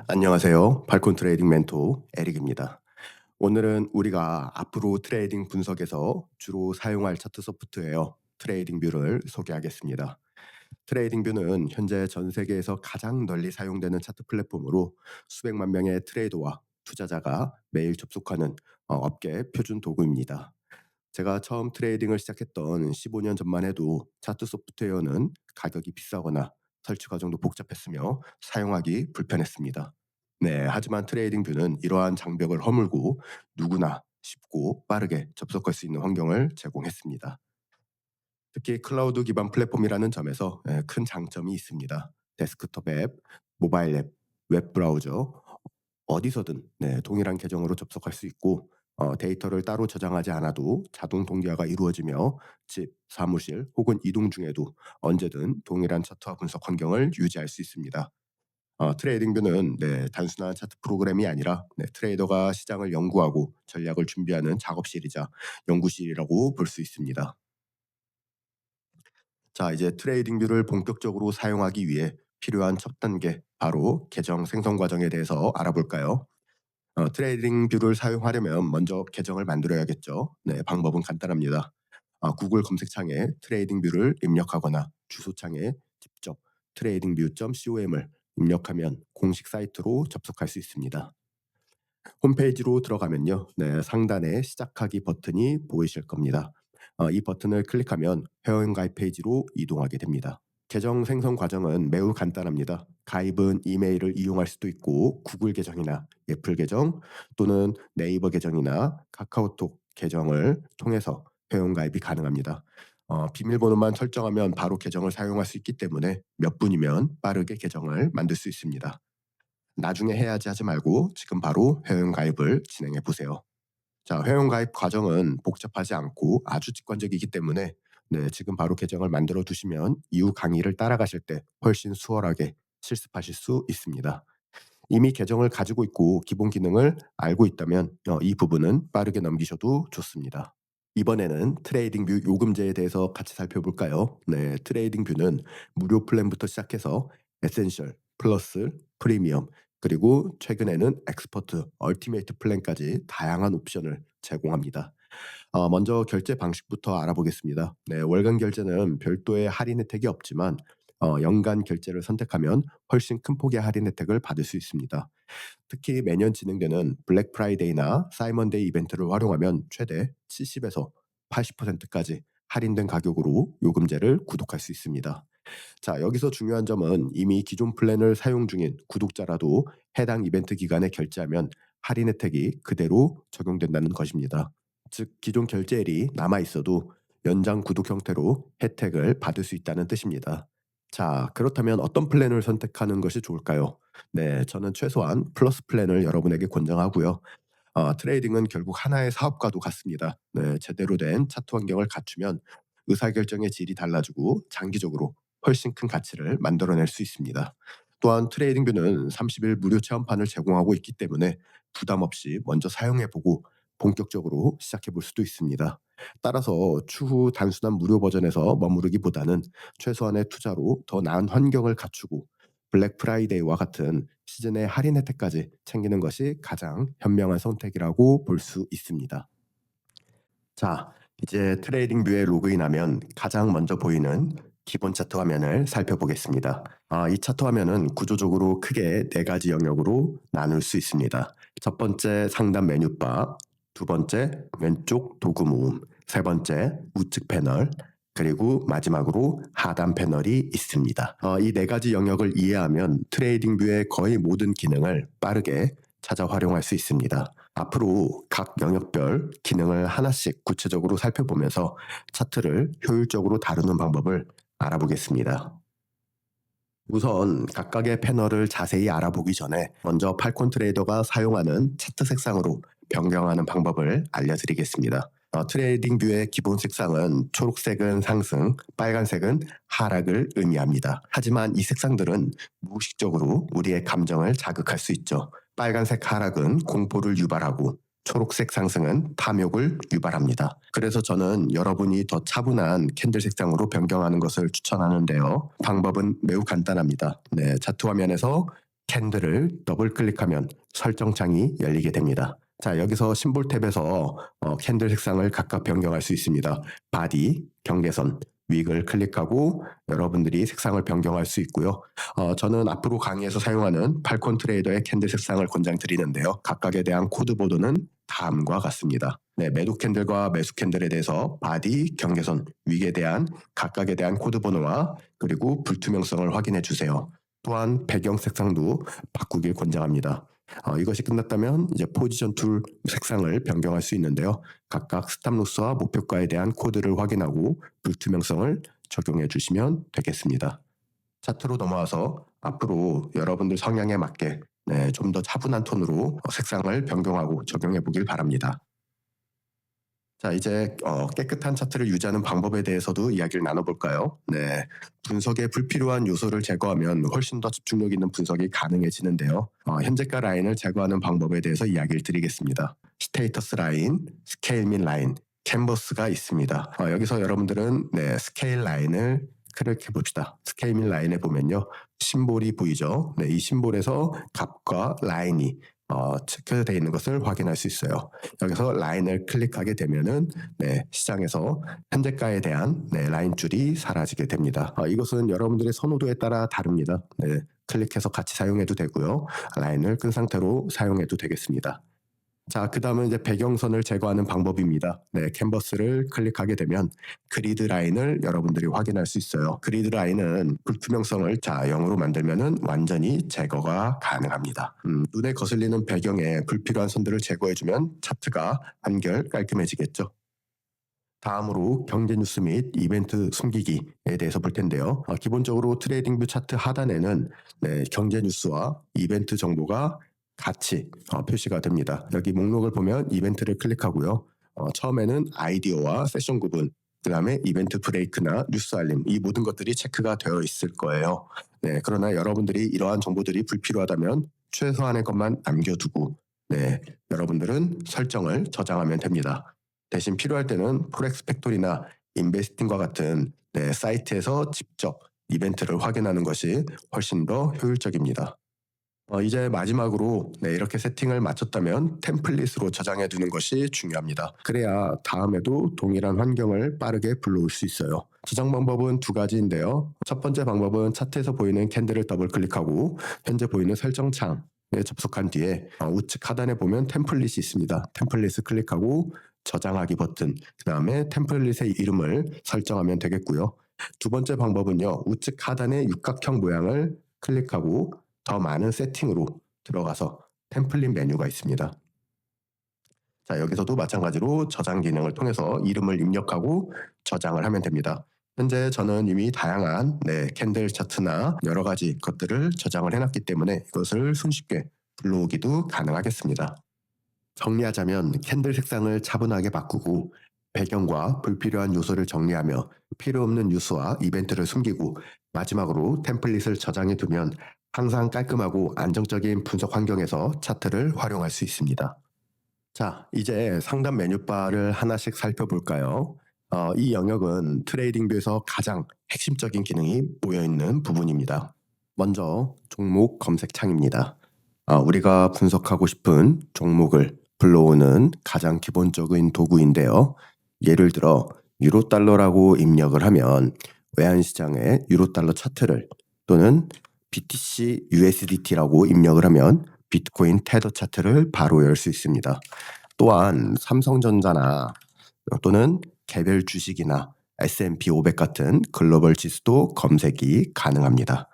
안녕하세요. 발콘 트레이딩 멘토 에릭입니다. 오늘은 우리가 앞으로 트레이딩 분석에서 주로 사용할 차트 소프트웨어 트레이딩 뷰를 소개하겠습니다. 트레이딩 뷰는 현재 전 세계에서 가장 널리 사용되는 차트 플랫폼으로 수백만 명의 트레이더와 투자자가 매일 접속하는 업계 표준 도구입니다. 제가 처음 트레이딩을 시작했던 15년 전만 해도 차트 소프트웨어는 가격이 비싸거나 설치 과정도 복잡했으며 사용하기 불편했습니다. 네, 하지만 트레이딩 뷰는 이러한 장벽을 허물고 누구나 쉽고 빠르게 접속할 수 있는 환경을 제공했습니다. 특히 클라우드 기반 플랫폼이라는 점에서 큰 장점이 있습니다. 데스크톱 앱, 모바일 앱, 웹 브라우저 어디서든 동일한 계정으로 접속할 수 있고 데이터를 따로 저장하지 않아도 자동 동기화가 이루어지며 집, 사무실 혹은 이동 중에도 언제든 동일한 차트와 분석 환경을 유지할 수 있습니다. 트레이딩 뷰는 단순한 차트 프로그램이 아니라 트레이더가 시장을 연구하고 전략을 준비하는 작업실이자 연구실이라고 볼 수 있습니다. 자, 이제 트레이딩 뷰를 본격적으로 사용하기 위해 필요한 첫 단계, 바로 계정 생성 과정에 대해서 알아볼까요? 트레이딩 뷰를 사용하려면 먼저 계정을 만들어야겠죠. 네, 방법은 간단합니다. 구글 검색창에 트레이딩 뷰를 입력하거나 주소창에 직접 tradingview.com을 입력하면 공식 사이트로 접속할 수 있습니다. 홈페이지로 들어가면요. 네, 상단에 시작하기 버튼이 보이실 겁니다. 이 버튼을 클릭하면 회원가입 페이지로 이동하게 됩니다. 계정 생성 과정은 매우 간단합니다. 가입은 이메일을 이용할 수도 있고 구글 계정이나 애플 계정 또는 네이버 계정이나 카카오톡 계정을 통해서 회원가입이 가능합니다. 비밀번호만 설정하면 바로 계정을 사용할 수 있기 때문에 몇 분이면 빠르게 계정을 만들 수 있습니다. 나중에 해야지 하지 말고 지금 바로 회원가입을 진행해 보세요. 자, 회원가입 과정은 복잡하지 않고 아주 직관적이기 때문에 지금 바로 계정을 만들어 두시면 이후 강의를 따라가실 때 훨씬 수월하게 실습하실 수 있습니다. 이미 계정을 가지고 있고 기본 기능을 알고 있다면 이 부분은 빠르게 넘기셔도 좋습니다. 이번에는 트레이딩 뷰 요금제에 대해서 같이 살펴볼까요? 네, 트레이딩 뷰는 무료 플랜부터 시작해서 에센셜, 플러스, 프리미엄, 그리고 최근에는 엑스퍼트, 얼티메이트 플랜까지 다양한 옵션을 제공합니다. 먼저 결제 방식부터 알아보겠습니다. 네, 월간 결제는 별도의 할인 혜택이 없지만 연간 결제를 선택하면 훨씬 큰 폭의 할인 혜택을 받을 수 있습니다. 특히 매년 진행되는 블랙 프라이데이나 사이먼데이 이벤트를 활용하면 최대 70에서 80%까지 할인된 가격으로 요금제를 구독할 수 있습니다. 자, 여기서 중요한 점은 이미 기존 플랜을 사용 중인 구독자라도 해당 이벤트 기간에 결제하면 할인 혜택이 그대로 적용된다는 것입니다. 즉, 기존 결제일이 남아 있어도 연장 구독 형태로 혜택을 받을 수 있다는 뜻입니다. 자, 그렇다면 어떤 플랜을 선택하는 것이 좋을까요? 네, 저는 최소한 플러스 플랜을 여러분에게 권장하고요. 트레이딩은 결국 하나의 사업과도 같습니다. 네, 제대로 된 차트 환경을 갖추면 의사결정의 질이 달라지고 장기적으로 훨씬 큰 가치를 만들어낼 수 있습니다. 또한 트레이딩뷰는 30일 무료 체험판을 제공하고 있기 때문에 부담 없이 먼저 사용해보고 본격적으로 시작해볼 수도 있습니다. 따라서 추후 단순한 무료 버전에서 머무르기보다는 최소한의 투자로 더 나은 환경을 갖추고 블랙 프라이데이와 같은 시즌의 할인 혜택까지 챙기는 것이 가장 현명한 선택이라고 볼 수 있습니다. 자, 이제 트레이딩 뷰에 로그인하면 가장 먼저 보이는 기본 차트 화면을 살펴보겠습니다. 이 차트 화면은 구조적으로 크게 네 가지 영역으로 나눌 수 있습니다. 첫 번째 상단 메뉴바, 두 번째 왼쪽 도구 모음, 세 번째 우측 패널, 그리고 마지막으로 하단 패널이 있습니다. 이 네 가지 영역을 이해하면 트레이딩 뷰의 거의 모든 기능을 빠르게 찾아 활용할 수 있습니다. 앞으로 각 영역별 기능을 하나씩 구체적으로 살펴보면서 차트를 효율적으로 다루는 방법을 알아보겠습니다. 우선 각각의 패널을 자세히 알아보기 전에 먼저 팔콘 트레이더가 사용하는 차트 색상으로 변경하는 방법을 알려드리겠습니다. 트레이딩 뷰의 기본 색상은 초록색은 상승, 빨간색은 하락을 의미합니다. 하지만 이 색상들은 무의식적으로 우리의 감정을 자극할 수 있죠. 빨간색 하락은 공포를 유발하고 초록색 상승은 탐욕을 유발합니다. 그래서 저는 여러분이 더 차분한 캔들 색상으로 변경하는 것을 추천하는데요. 방법은 매우 간단합니다. 네, 차트 화면에서 캔들을 더블 클릭하면 설정창이 열리게 됩니다. 자, 여기서 심볼 탭에서 캔들 색상을 각각 변경할 수 있습니다. 바디, 경계선, 윅을 클릭하고 여러분들이 색상을 변경할 수 있고요. 저는 앞으로 강의에서 사용하는 팔콘 트레이더의 캔들 색상을 권장드리는데요. 각각에 대한 코드보드는 다음과 같습니다. 네, 매도 캔들과 매수 캔들에 대해서 바디, 경계선, 윅에 대한 각각에 대한 코드 번호와 그리고 불투명성을 확인해 주세요. 또한 배경 색상도 바꾸길 권장합니다. 이것이 끝났다면 이제 포지션 툴 색상을 변경할 수 있는데요. 각각 스탑로스와 목표가에 대한 코드를 확인하고 불투명성을 적용해 주시면 되겠습니다. 차트로 넘어와서 앞으로 여러분들 성향에 맞게 좀 더 차분한 톤으로 색상을 변경하고 적용해 보길 바랍니다. 자, 이제 깨끗한 차트를 유지하는 방법에 대해서도 이야기를 나눠볼까요? 네, 분석에 불필요한 요소를 제거하면 훨씬 더 집중력 있는 분석이 가능해지는데요. 현재가 라인을 제거하는 방법에 대해서 이야기를 드리겠습니다. 스테이터스 라인, 스케일 및 라인, 캔버스가 있습니다. 여기서 여러분들은 스케일 라인을 클릭해 봅시다. 스케일 및 라인에 보면요, 심볼이 보이죠? 네, 이 심볼에서 값과 라인이 체크되어 있는 것을 확인할 수 있어요. 여기서 라인을 클릭하게 되면은 시장에서 현재가에 대한 라인줄이 사라지게 됩니다. 이것은 여러분들의 선호도에 따라 다릅니다. 클릭해서 같이 사용해도 되고요. 라인을 끈 상태로 사용해도 되겠습니다. 자, 그 다음은 이제 배경선을 제거하는 방법입니다. 캔버스를 클릭하게 되면 그리드 라인을 여러분들이 확인할 수 있어요. 그리드 라인은 불투명성을 0으로 만들면은 완전히 제거가 가능합니다. 눈에 거슬리는 배경에 불필요한 선들을 제거해주면 차트가 한결 깔끔해지겠죠. 다음으로 경제 뉴스 및 이벤트 숨기기에 대해서 볼 텐데요. 기본적으로 트레이딩뷰 차트 하단에는 경제 뉴스와 이벤트 정보가 같이 표시가 됩니다. 여기 목록을 보면 이벤트를 클릭하고요. 처음에는 아이디어와 세션 구분, 그 다음에 이벤트 브레이크나 뉴스 알림, 이 모든 것들이 체크가 되어 있을 거예요. 그러나 여러분들이 이러한 정보들이 불필요하다면 최소한의 것만 남겨두고 여러분들은 설정을 저장하면 됩니다. 대신 필요할 때는 포렉스 팩토리나 인베스팅과 같은 사이트에서 직접 이벤트를 확인하는 것이 훨씬 더 효율적입니다. 이제 마지막으로 이렇게 세팅을 마쳤다면 템플릿으로 저장해 두는 것이 중요합니다. 그래야 다음에도 동일한 환경을 빠르게 불러올 수 있어요. 저장 방법은 두 가지인데요. 첫 번째 방법은 차트에서 보이는 캔들을 더블 클릭하고 현재 보이는 설정창에 접속한 뒤에 우측 하단에 보면 템플릿이 있습니다. 템플릿을 클릭하고 저장하기 버튼, 그 다음에 템플릿의 이름을 설정하면 되겠고요. 두 번째 방법은요, 우측 하단의 육각형 모양을 클릭하고 더 많은 세팅으로 들어가서 템플릿 메뉴가 있습니다. 자, 여기서도 마찬가지로 저장 기능을 통해서 이름을 입력하고 저장을 하면 됩니다. 현재 저는 이미 다양한 캔들 차트나 여러 가지 것들을 저장을 해놨기 때문에 이것을 손쉽게 불러오기도 가능하겠습니다. 정리하자면 캔들 색상을 차분하게 바꾸고 배경과 불필요한 요소를 정리하며 필요 없는 뉴스와 이벤트를 숨기고 마지막으로 템플릿을 저장해 두면 항상 깔끔하고 안정적인 분석 환경에서 차트를 활용할 수 있습니다. 자, 이제 상단 메뉴바를 하나씩 살펴볼까요? 이 영역은 트레이딩뷰에서 가장 핵심적인 기능이 모여있는 부분입니다. 먼저 종목 검색창입니다. 우리가 분석하고 싶은 종목을 불러오는 가장 기본적인 도구인데요. 예를 들어 유로달러라고 입력을 하면 외환시장의 유로달러 차트를 또는 BTC USDT라고 입력을 하면 비트코인 테더 차트를 바로 열 수 있습니다. 또한 삼성전자나 또는 개별 주식이나 S&P 500 같은 글로벌 지수도 검색이 가능합니다.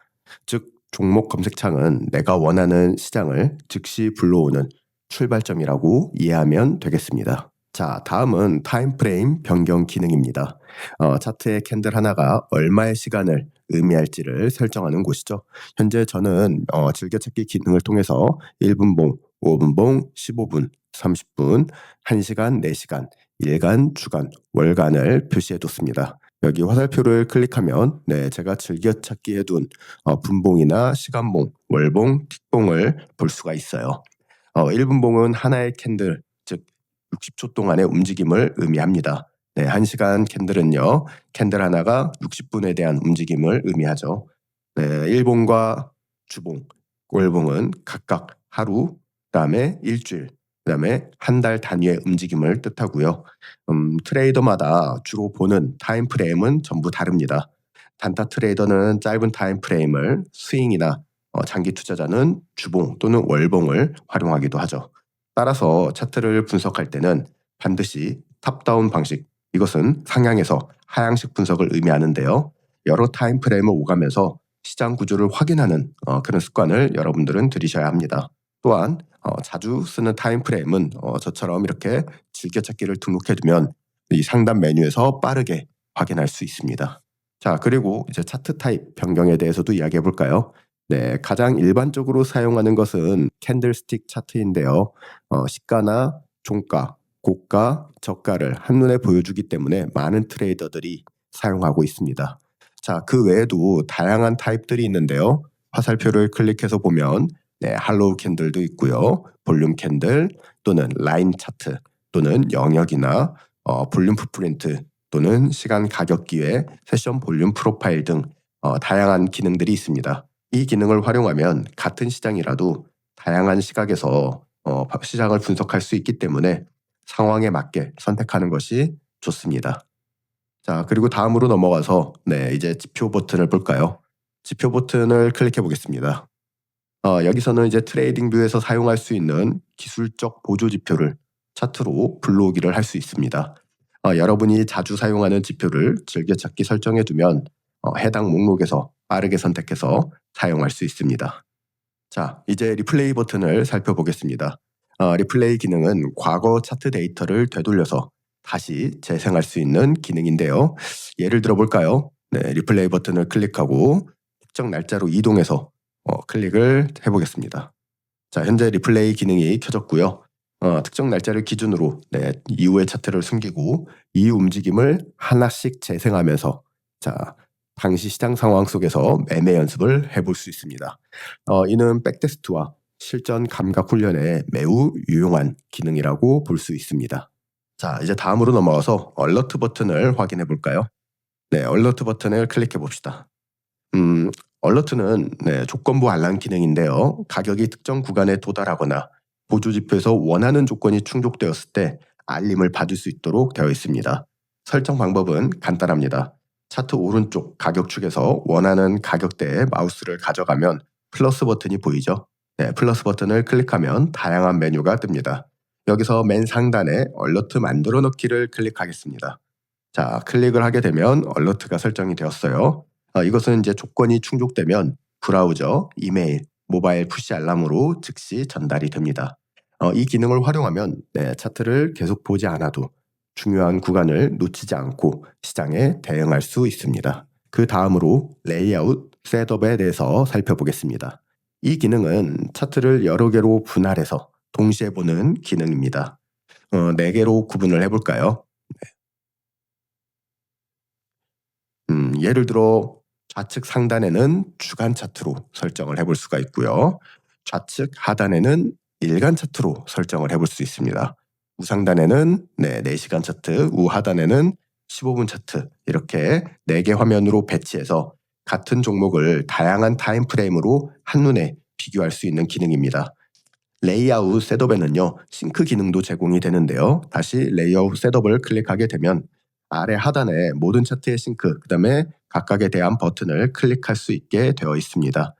즉 종목 검색창은 내가 원하는 시장을 즉시 불러오는 출발점이라고 이해하면 되겠습니다. 자, 다음은 타임프레임 변경 기능입니다. 차트의 캔들 하나가 얼마의 시간을 의미할지를 설정하는 곳이죠. 현재 저는 즐겨찾기 기능을 통해서 1분봉, 5분봉, 15분, 30분, 1시간, 4시간, 일간, 주간, 월간을 표시해뒀습니다. 여기 화살표를 클릭하면 제가 즐겨찾기 해둔 분봉이나 시간봉, 월봉, 틱봉을 볼 수가 있어요. 1분봉은 하나의 캔들, 즉 60초 동안의 움직임을 의미합니다. 1시간 캔들은요, 캔들 하나가 60분에 대한 움직임을 의미하죠. 일봉과 주봉, 월봉은 각각 하루, 그다음에 일주일, 그다음에 한 달 단위의 움직임을 뜻하고요. 트레이더마다 주로 보는 타임 프레임은 전부 다릅니다. 단타 트레이더는 짧은 타임 프레임을, 스윙이나 장기 투자자는 주봉 또는 월봉을 활용하기도 하죠. 따라서 차트를 분석할 때는 반드시 탑다운 방식, 이것은 상향에서 하향식 분석을 의미하는데요. 여러 타임 프레임을 오가면서 시장 구조를 확인하는 그런 습관을 여러분들은 들이셔야 합니다. 또한 자주 쓰는 타임 프레임은 저처럼 이렇게 즐겨찾기를 등록해두면 이 상단 메뉴에서 빠르게 확인할 수 있습니다. 자, 그리고 이제 차트 타입 변경에 대해서도 이야기해 볼까요? 네, 가장 일반적으로 사용하는 것은 캔들스틱 차트인데요. 시가나 종가, 고가, 저가를 한눈에 보여주기 때문에 많은 트레이더들이 사용하고 있습니다. 자, 그 외에도 다양한 타입들이 있는데요. 화살표를 클릭해서 보면 네, 할로우 캔들도 있고요. 볼륨 캔들 또는 라인 차트 또는 영역이나 볼륨 풋프린트 또는 시간 가격 기회, 세션 볼륨 프로파일 등 다양한 기능들이 있습니다. 이 기능을 활용하면 같은 시장이라도 다양한 시각에서 시장을 분석할 수 있기 때문에 상황에 맞게 선택하는 것이 좋습니다. 자, 그리고 다음으로 넘어가서 네, 이제 지표 버튼을 볼까요? 지표 버튼을 클릭해 보겠습니다. 여기서는 이제 트레이딩 뷰에서 사용할 수 있는 기술적 보조 지표를 차트로 불러오기를 할 수 있습니다. 여러분이 자주 사용하는 지표를 즐겨찾기 설정해 두면 해당 목록에서 빠르게 선택해서 사용할 수 있습니다. 자, 이제 리플레이 버튼을 살펴보겠습니다. 리플레이 기능은 과거 차트 데이터를 되돌려서 다시 재생할 수 있는 기능인데요. 예를 들어 볼까요? 네, 리플레이 버튼을 클릭하고 특정 날짜로 이동해서 클릭을 해보겠습니다. 자, 현재 리플레이 기능이 켜졌고요. 특정 날짜를 기준으로 네, 이후의 차트를 숨기고 이 움직임을 하나씩 재생하면서 자, 당시 시장 상황 속에서 매매 연습을 해볼 수 있습니다. 이는 백테스트와 실전 감각 훈련에 매우 유용한 기능이라고 볼 수 있습니다. 자, 이제 다음으로 넘어가서 얼러트 버튼을 확인해 볼까요? 네, 얼러트 버튼을 클릭해 봅시다. 얼러트는 네, 조건부 알람 기능인데요. 가격이 특정 구간에 도달하거나 보조 지표에서 원하는 조건이 충족되었을 때 알림을 받을 수 있도록 되어 있습니다. 설정 방법은 간단합니다. 차트 오른쪽 가격축에서 원하는 가격대에 마우스를 가져가면 플러스 버튼이 보이죠? 네, 플러스 버튼을 클릭하면 다양한 메뉴가 뜹니다. 여기서 맨 상단에 얼러트 만들어 넣기를 클릭하겠습니다. 자, 클릭을 하게 되면 얼러트가 설정이 되었어요. 이것은 이제 조건이 충족되면 브라우저, 이메일, 모바일 푸시 알람으로 즉시 전달이 됩니다. 이 기능을 활용하면 네, 차트를 계속 보지 않아도 중요한 구간을 놓치지 않고 시장에 대응할 수 있습니다. 그 다음으로 레이아웃, 셋업에 대해서 살펴보겠습니다. 이 기능은 차트를 여러 개로 분할해서 동시에 보는 기능입니다. 4개로 구분을 해볼까요? 예를 들어 좌측 상단에는 주간 차트로 설정을 해볼 수가 있고요. 좌측 하단에는 일간 차트로 설정을 해볼 수 있습니다. 우상단에는 4시간 차트, 우하단에는 15분 차트 이렇게 4개 화면으로 배치해서 같은 종목을 다양한 타임 프레임으로 한눈에 비교할 수 있는 기능입니다. 레이아웃 셋업에는요, 싱크 기능도 제공이 되는데요. 다시 레이아웃 셋업을 클릭하게 되면 아래 하단에 모든 차트의 싱크, 그 다음에 각각에 대한 버튼을 클릭할 수 있게 되어 있습니다.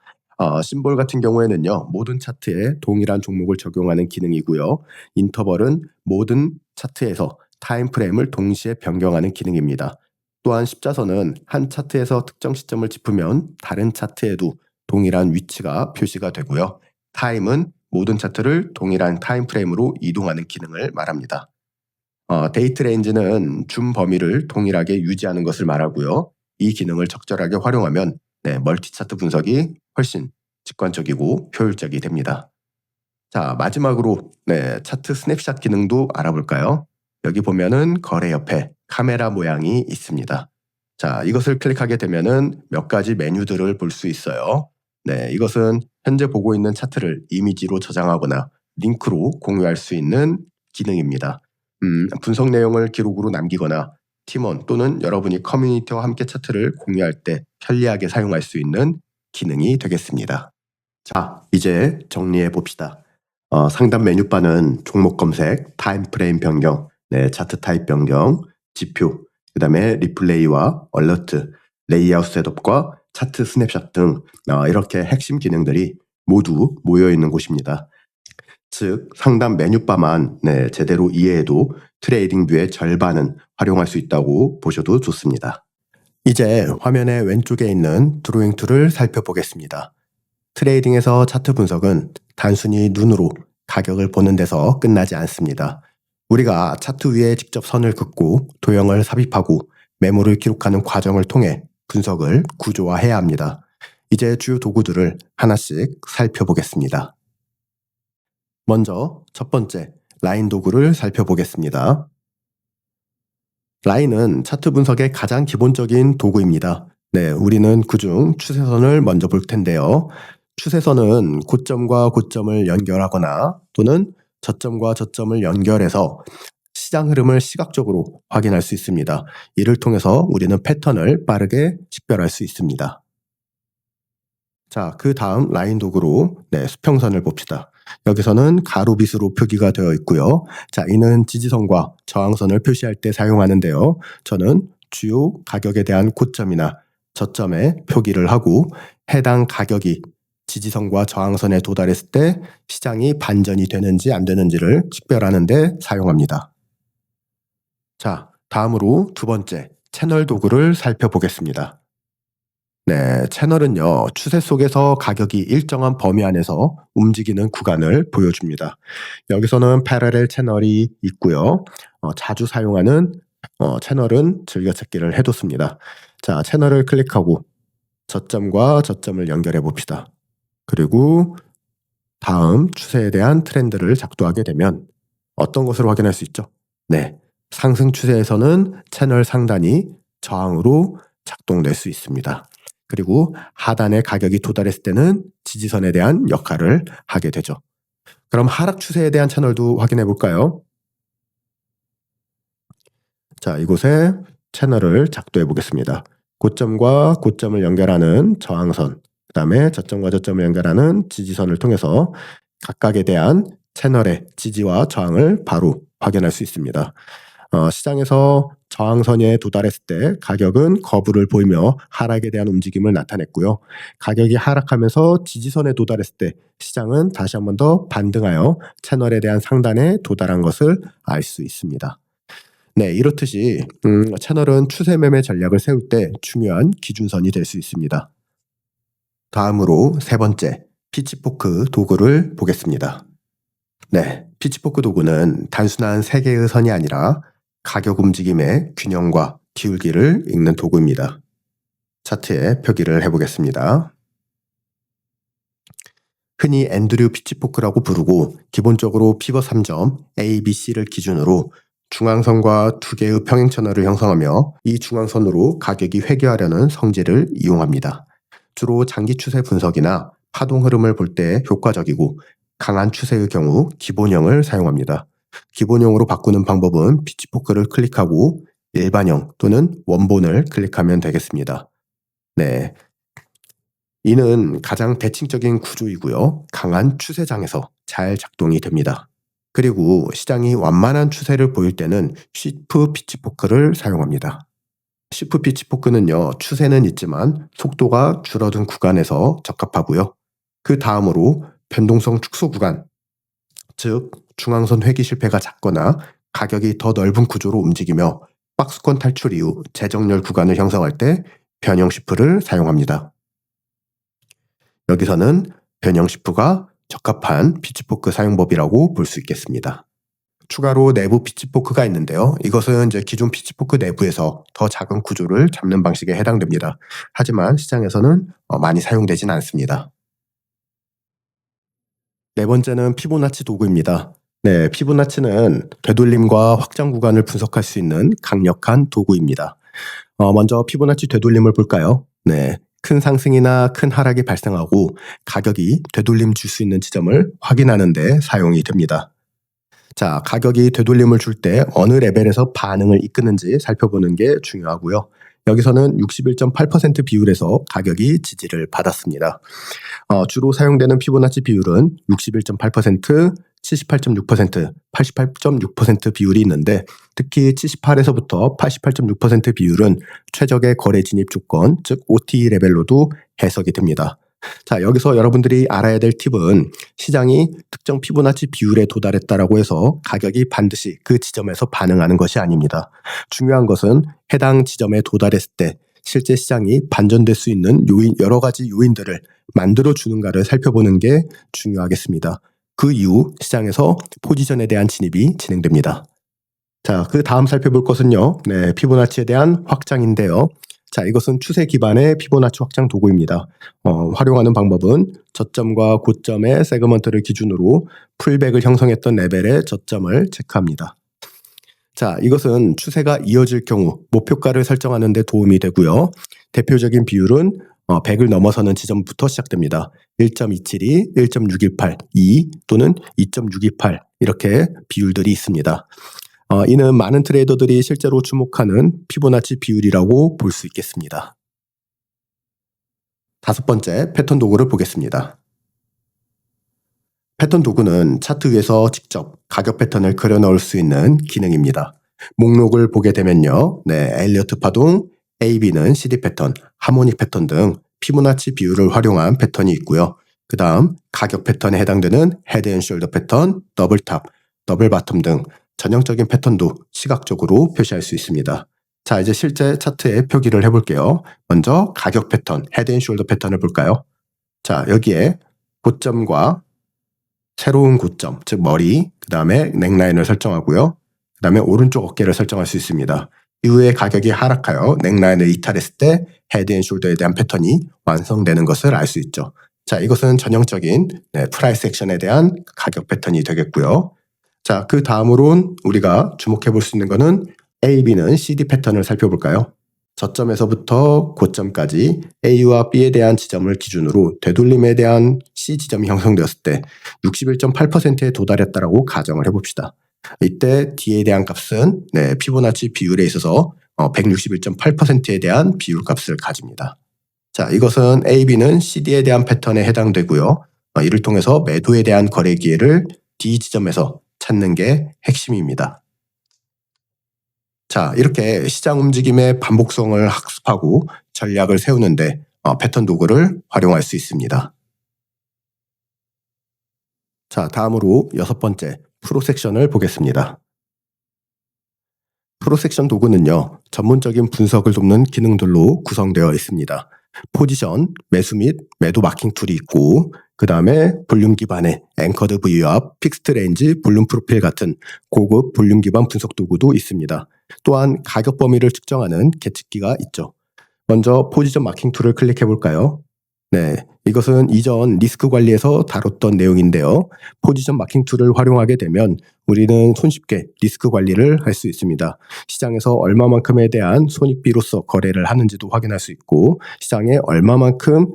심볼 같은 경우에는요, 모든 차트에 동일한 종목을 적용하는 기능이고요. 인터벌은 모든 차트에서 타임 프레임을 동시에 변경하는 기능입니다. 또한 십자선은 한 차트에서 특정 시점을 짚으면 다른 차트에도 동일한 위치가 표시가 되고요. 타임은 모든 차트를 동일한 타임 프레임으로 이동하는 기능을 말합니다. 데이트 레인지는 줌 범위를 동일하게 유지하는 것을 말하고요. 이 기능을 적절하게 활용하면 멀티 차트 분석이 훨씬 직관적이고 효율적이 됩니다. 자, 마지막으로 차트 스냅샷 기능도 알아볼까요? 여기 보면은 거래 옆에 카메라 모양이 있습니다. 자, 이것을 클릭하게 되면은 몇 가지 메뉴들을 볼 수 있어요. 이것은 현재 보고 있는 차트를 이미지로 저장하거나 링크로 공유할 수 있는 기능입니다. 분석 내용을 기록으로 남기거나 팀원 또는 여러분이 커뮤니티와 함께 차트를 공유할 때 편리하게 사용할 수 있는 기능이 되겠습니다. 자, 이제 정리해 봅시다. 상단 메뉴바는 종목 검색, 타임프레임 변경, 차트 타입 변경, 지표, 그 다음에 리플레이와 얼러트, 레이아웃 셋업과 차트 스냅샷 등 이렇게 핵심 기능들이 모두 모여 있는 곳입니다. 즉, 상단 메뉴바만 제대로 이해해도 트레이딩 뷰의 절반은 활용할 수 있다고 보셔도 좋습니다. 이제 화면의 왼쪽에 있는 드로잉 툴을 살펴보겠습니다. 트레이딩에서 차트 분석은 단순히 눈으로 가격을 보는 데서 끝나지 않습니다. 우리가 차트 위에 직접 선을 긋고 도형을 삽입하고 매물을 기록하는 과정을 통해 분석을 구조화해야 합니다. 이제 주요 도구들을 하나씩 살펴보겠습니다. 먼저 첫 번째, 라인 도구를 살펴보겠습니다. 라인은 차트 분석의 가장 기본적인 도구입니다. 우리는 그중 추세선을 먼저 볼 텐데요. 추세선은 고점과 고점을 연결하거나 또는 저점과 저점을 연결해서 시장 흐름을 시각적으로 확인할 수 있습니다. 이를 통해서 우리는 패턴을 빠르게 식별할 수 있습니다. 자, 그 다음 라인 도구로 수평선을 봅시다. 여기서는 가로빗으로 표기가 되어 있고요. 자, 이는 지지선과 저항선을 표시할 때 사용하는데요. 저는 주요 가격에 대한 고점이나 저점에 표기를 하고 해당 가격이 지지선과 저항선에 도달했을 때 시장이 반전이 되는지 안 되는지를 식별하는 데 사용합니다. 자, 다음으로 두 번째, 채널 도구를 살펴보겠습니다. 채널은요, 추세 속에서 가격이 일정한 범위 안에서 움직이는 구간을 보여줍니다. 여기서는 패러렐 채널이 있고요. 자주 사용하는 채널은 즐겨찾기를 해뒀습니다. 자, 채널을 클릭하고 저점과 저점을 연결해 봅시다. 그리고 다음 추세에 대한 트렌드를 작도하게 되면 어떤 것을 확인할 수 있죠? 상승 추세에서는 채널 상단이 저항으로 작동될 수 있습니다. 그리고 하단의 가격이 도달했을 때는 지지선에 대한 역할을 하게 되죠. 그럼 하락 추세에 대한 채널도 확인해 볼까요? 자, 이곳에 채널을 작도해 보겠습니다. 고점과 고점을 연결하는 저항선, 그 다음에 저점과 저점을 연결하는 지지선을 통해서 각각에 대한 채널의 지지와 저항을 바로 확인할 수 있습니다. 시장에서 저항선에 도달했을 때 가격은 거부를 보이며 하락에 대한 움직임을 나타냈고요. 가격이 하락하면서 지지선에 도달했을 때 시장은 다시 한 번 더 반등하여 채널에 대한 상단에 도달한 것을 알 수 있습니다. 이렇듯이 채널은 추세 매매 전략을 세울 때 중요한 기준선이 될 수 있습니다. 다음으로 세 번째, 피치포크 도구를 보겠습니다. 피치포크 도구는 단순한 세 개의 선이 아니라 가격 움직임의 균형과 기울기를 읽는 도구입니다. 차트에 표기를 해보겠습니다. 흔히 앤드류 피치포크라고 부르고 기본적으로 피벗 3점 A, B, C를 기준으로 중앙선과 두 개의 평행 채널을 형성하며 이 중앙선으로 가격이 회귀하려는 성질을 이용합니다. 주로 장기 추세 분석이나 파동 흐름을 볼 때 효과적이고 강한 추세의 경우 기본형을 사용합니다. 기본형으로 바꾸는 방법은 피치포크를 클릭하고 일반형 또는 원본을 클릭하면 되겠습니다. 이는 가장 대칭적인 구조이고요. 강한 추세장에서 잘 작동이 됩니다. 그리고 시장이 완만한 추세를 보일 때는 쉬프 피치포크를 사용합니다. 쉬프 피치포크는요, 추세는 있지만 속도가 줄어든 구간에서 적합하고요. 그 다음으로 변동성 축소 구간, 즉 중앙선 회귀 실패가 작거나 가격이 더 넓은 구조로 움직이며 박스권 탈출 이후 재정렬 구간을 형성할 때 변형 쉬프를 사용합니다. 여기서는 변형 쉬프가 적합한 피치포크 사용법이라고 볼 수 있겠습니다. 추가로 내부 피치포크가 있는데요. 이것은 이제 기존 피치포크 내부에서 더 작은 구조를 잡는 방식에 해당됩니다. 하지만 시장에서는 많이 사용되진 않습니다. 네 번째는 피보나치 도구입니다. 피보나치는 되돌림과 확장 구간을 분석할 수 있는 강력한 도구입니다. 먼저 피보나치 되돌림을 볼까요? 큰 상승이나 큰 하락이 발생하고 가격이 되돌림 줄 수 있는 지점을 확인하는 데 사용이 됩니다. 자, 가격이 되돌림을 줄 때 어느 레벨에서 반응을 이끄는지 살펴보는 게 중요하고요. 여기서는 61.8% 비율에서 가격이 지지를 받았습니다. 주로 사용되는 피보나치 비율은 61.8%, 78.6%, 88.6% 비율이 있는데 특히 78에서부터 88.6% 비율은 최적의 거래 진입 조건, 즉 OTE 레벨로도 해석이 됩니다. 자, 여기서 여러분들이 알아야 될 팁은 시장이 특정 피보나치 비율에 도달했다라고 해서 가격이 반드시 그 지점에서 반응하는 것이 아닙니다. 중요한 것은 해당 지점에 도달했을 때 실제 시장이 반전될 수 있는 여러 가지 요인들을 만들어 주는가를 살펴보는 게 중요하겠습니다. 그 이후 시장에서 포지션에 대한 진입이 진행됩니다. 자, 그 다음 살펴볼 것은요. 피보나치에 대한 확장인데요. 자, 이것은 추세 기반의 피보나치 확장 도구입니다. 활용하는 방법은 저점과 고점의 세그먼트를 기준으로 풀백을 형성했던 레벨의 저점을 체크합니다. 자, 이것은 추세가 이어질 경우 목표가를 설정하는 데 도움이 되고요. 대표적인 비율은 100을 넘어서는 지점부터 시작됩니다. 1.272, 1.618, 2 또는 2.628 이렇게 비율들이 있습니다. 이는 많은 트레이더들이 실제로 주목하는 피보나치 비율이라고 볼 수 있겠습니다. 다섯 번째, 패턴 도구를 보겠습니다. 패턴 도구는 차트 위에서 직접 가격 패턴을 그려 넣을 수 있는 기능입니다. 목록을 보게 되면요. 엘리어트 파동, AB는 CD 패턴, 하모닉 패턴 등 피보나치 비율을 활용한 패턴이 있고요. 그 다음 가격 패턴에 해당되는 헤드 앤 숄더 패턴, 더블 탑, 더블 바텀 등 전형적인 패턴도 시각적으로 표시할 수 있습니다. 자, 이제 실제 차트에 표기를 해볼게요. 먼저 가격 패턴, 헤드 앤 숄더 패턴을 볼까요? 자, 여기에 고점과 새로운 고점, 즉 머리, 그 다음에 넥라인을 설정하고요. 그 다음에 오른쪽 어깨를 설정할 수 있습니다. 이후에 가격이 하락하여 넥라인을 이탈했을 때 헤드 앤 숄더에 대한 패턴이 완성되는 것을 알 수 있죠. 자, 이것은 전형적인 프라이스 액션에 대한 가격 패턴이 되겠고요. 자, 그 다음으론 우리가 주목해 볼 수 있는 것은 AB는 CD 패턴을 살펴볼까요? 저점에서부터 고점까지 A와 B에 대한 지점을 기준으로 되돌림에 대한 C 지점이 형성되었을 때 61.8%에 도달했다라고 가정을 해봅시다. 이때 D에 대한 값은 피보나치 비율에 있어서 161.8%에 대한 비율 값을 가집니다. 자, 이것은 AB는 CD에 대한 패턴에 해당되고요. 이를 통해서 매도에 대한 거래 기회를 D 지점에서 찾는 게 핵심입니다. 자, 이렇게 시장 움직임의 반복성을 학습하고 전략을 세우는데 패턴 도구를 활용할 수 있습니다. 자, 다음으로 여섯 번째, 프로섹션을 보겠습니다. 프로섹션 도구는요, 전문적인 분석을 돕는 기능들로 구성되어 있습니다. 포지션, 매수 및 매도 마킹 툴이 있고 그 다음에 볼륨 기반의 앵커드 V압, 픽스트 레인지, 볼륨 프로필 같은 고급 볼륨 기반 분석 도구도 있습니다. 또한 가격 범위를 측정하는 계측기가 있죠. 먼저 포지션 마킹 툴을 클릭해 볼까요? 이것은 이전 리스크 관리에서 다뤘던 내용인데요. 포지션 마킹 툴을 활용하게 되면 우리는 손쉽게 리스크 관리를 할 수 있습니다. 시장에서 얼마만큼에 대한 손익비로서 거래를 하는지도 확인할 수 있고 시장에 얼마만큼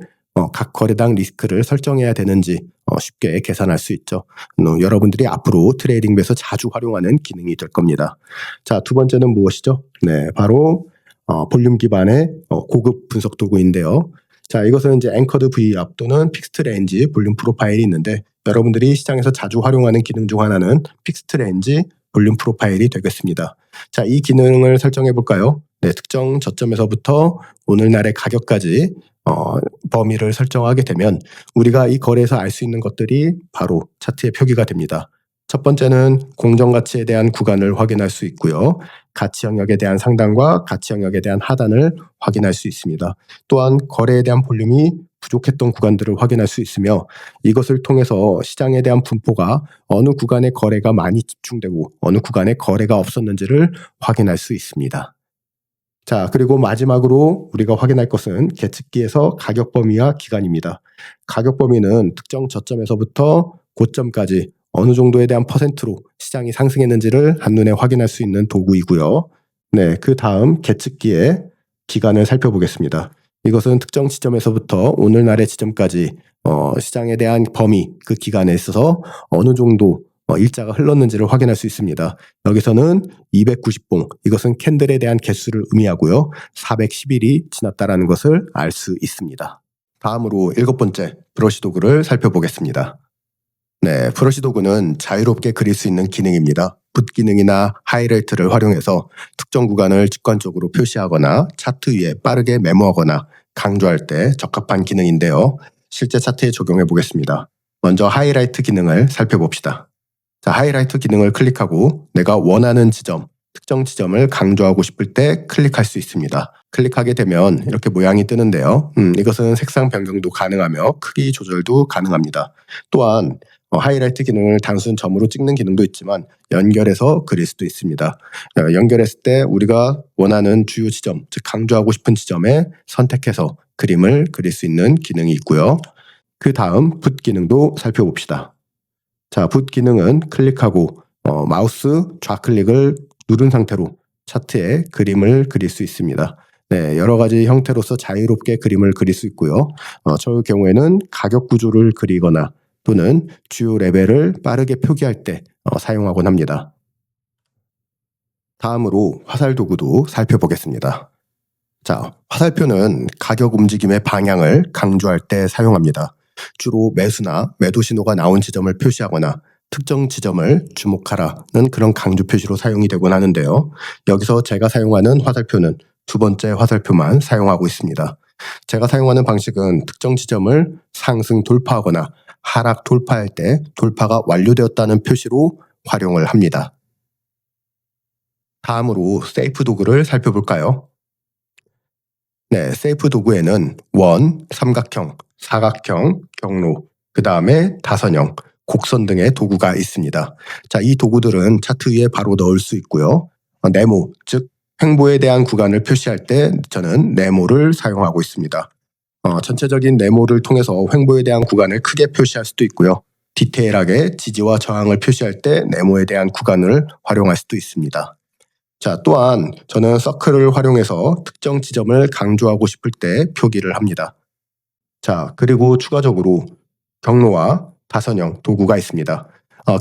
각 거래당 리스크를 설정해야 되는지 쉽게 계산할 수 있죠. 여러분들이 앞으로 트레이딩에서 자주 활용하는 기능이 될 겁니다. 자, 두 번째는 무엇이죠? 바로 볼륨 기반의 고급 분석 도구인데요. 자, 이것은 이제 앵커드 V압 또는 픽스트 레인지 볼륨 프로파일이 있는데 여러분들이 시장에서 자주 활용하는 기능 중 하나는 픽스트 레인지 볼륨 프로파일이 되겠습니다. 자, 이 기능을 설정해 볼까요? 특정 저점에서부터 오늘날의 가격까지 범위를 설정하게 되면 우리가 이 거래에서 알 수 있는 것들이 바로 차트에 표기가 됩니다. 첫 번째는 공정가치에 대한 구간을 확인할 수 있고요. 가치 영역에 대한 상단과 가치 영역에 대한 하단을 확인할 수 있습니다. 또한 거래에 대한 볼륨이 부족했던 구간들을 확인할 수 있으며 이것을 통해서 시장에 대한 분포가 어느 구간에 거래가 많이 집중되고 어느 구간에 거래가 없었는지를 확인할 수 있습니다. 자, 그리고 마지막으로 우리가 확인할 것은 계측기에서 가격 범위와 기간입니다. 가격 범위는 특정 저점에서부터 고점까지 어느 정도에 대한 퍼센트로 시장이 상승했는지를 한눈에 확인할 수 있는 도구이고요. 그 다음 계측기의 기간을 살펴보겠습니다. 이것은 특정 지점에서부터 오늘날의 지점까지 시장에 대한 범위, 그 기간에 있어서 어느 정도 일자가 흘렀는지를 확인할 수 있습니다. 여기서는 290봉, 이것은 캔들에 대한 개수를 의미하고요. 411이 지났다는 것을 알 수 있습니다. 다음으로 7번째, 브러쉬 도구를 살펴보겠습니다. 네, 브러쉬 도구는 자유롭게 그릴 수 있는 기능입니다. 붓 기능이나 하이라이트를 활용해서 특정 구간을 직관적으로 표시하거나 차트 위에 빠르게 메모하거나 강조할 때 적합한 기능인데요. 실제 차트에 적용해 보겠습니다. 먼저 하이라이트 기능을 살펴봅시다. 자, 하이라이트 기능을 클릭하고 내가 원하는 지점, 특정 지점을 강조하고 싶을 때 클릭할 수 있습니다. 클릭하게 되면 이렇게 모양이 뜨는데요. 이것은 색상 변경도 가능하며 크기 조절도 가능합니다. 또한 하이라이트 기능을 단순 점으로 찍는 기능도 있지만 연결해서 그릴 수도 있습니다. 연결했을 때 우리가 원하는 주요 지점, 즉 강조하고 싶은 지점에 선택해서 그림을 그릴 수 있는 기능이 있고요. 그 다음 붓 기능도 살펴봅시다. 자, 붓 기능은 클릭하고 마우스 좌클릭을 누른 상태로 차트에 그림을 그릴 수 있습니다. 네, 여러 가지 형태로서 자유롭게 그림을 그릴 수 있고요. 저의 경우에는 가격 구조를 그리거나 또는 주요 레벨을 빠르게 표기할 때 사용하곤 합니다. 다음으로 화살 도구도 살펴보겠습니다. 자, 화살표는 가격 움직임의 방향을 강조할 때 사용합니다. 주로 매수나 매도 신호가 나온 지점을 표시하거나 특정 지점을 주목하라는 그런 강조 표시로 사용이 되곤 하는데요. 여기서 제가 사용하는 화살표는 두 번째 화살표만 사용하고 있습니다. 제가 사용하는 방식은 특정 지점을 상승 돌파하거나 하락 돌파할 때 돌파가 완료되었다는 표시로 활용을 합니다. 다음으로 세이프 도구를 살펴볼까요? 네, 세이프 도구에는 원, 삼각형, 사각형, 경로, 그 다음에 다선형, 곡선 등의 도구가 있습니다. 자, 이 도구들은 차트 위에 바로 넣을 수 있고요. 네모, 즉 횡보에 대한 구간을 표시할 때 저는 네모를 사용하고 있습니다. 전체적인 네모를 통해서 횡보에 대한 구간을 크게 표시할 수도 있고요. 디테일하게 지지와 저항을 표시할 때 네모에 대한 구간을 활용할 수도 있습니다. 자, 또한 저는 서클을 활용해서 특정 지점을 강조하고 싶을 때 표기를 합니다. 자, 그리고 추가적으로 경로와 다선형 도구가 있습니다.